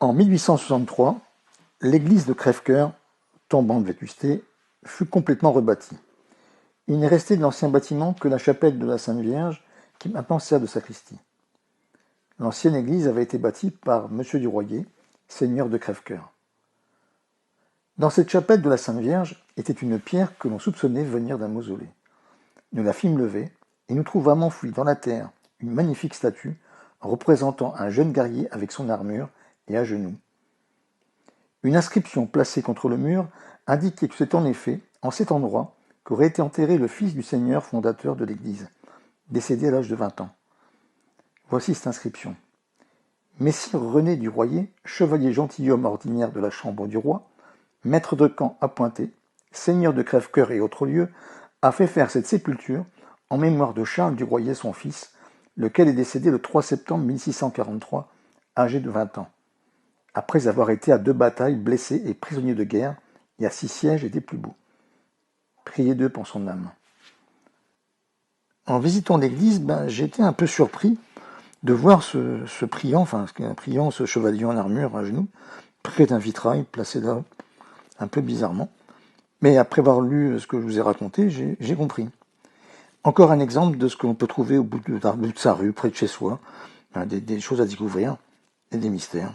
En 1863, l'église de Crèvecoeur, tombant de vétusté, fut complètement rebâtie. Il n'est resté de l'ancien bâtiment que la chapelle de la Sainte Vierge, qui maintenant sert de sacristie. L'ancienne église avait été bâtie par M. du Royer, seigneur de Crèvecoeur. Dans cette chapelle de la Sainte Vierge était une pierre que l'on soupçonnait venir d'un mausolée. Nous la fîmes lever, et nous trouvâmes enfouie dans la terre une magnifique statue représentant un jeune guerrier avec son armure et à genoux. Une inscription placée contre le mur indiquait que c'est en effet en cet endroit qu'aurait été enterré le fils du seigneur fondateur de l'église, décédé à l'âge de 20 ans. Voici cette inscription. Messire René du Royer, chevalier gentilhomme ordinaire de la chambre du roi, maître de camp appointé, seigneur de Crèvecoeur et autres lieux, a fait faire cette sépulture en mémoire de Charles du Royer son fils, lequel est décédé le 3 septembre 1643, âgé de 20 ans, après avoir été à 2 batailles, blessé et prisonnier de guerre, et à 6 sièges et des plus beaux. Priez Dieu pour son âme. En visitant l'église, j'ai été un peu surpris de voir ce priant, ce chevalier en armure à genoux, près d'un vitrail placé là, un peu bizarrement. Mais après avoir lu ce que je vous ai raconté, j'ai compris. Encore un exemple de ce que l'on peut trouver au bout de sa rue, près de chez soi, des choses à découvrir et des mystères.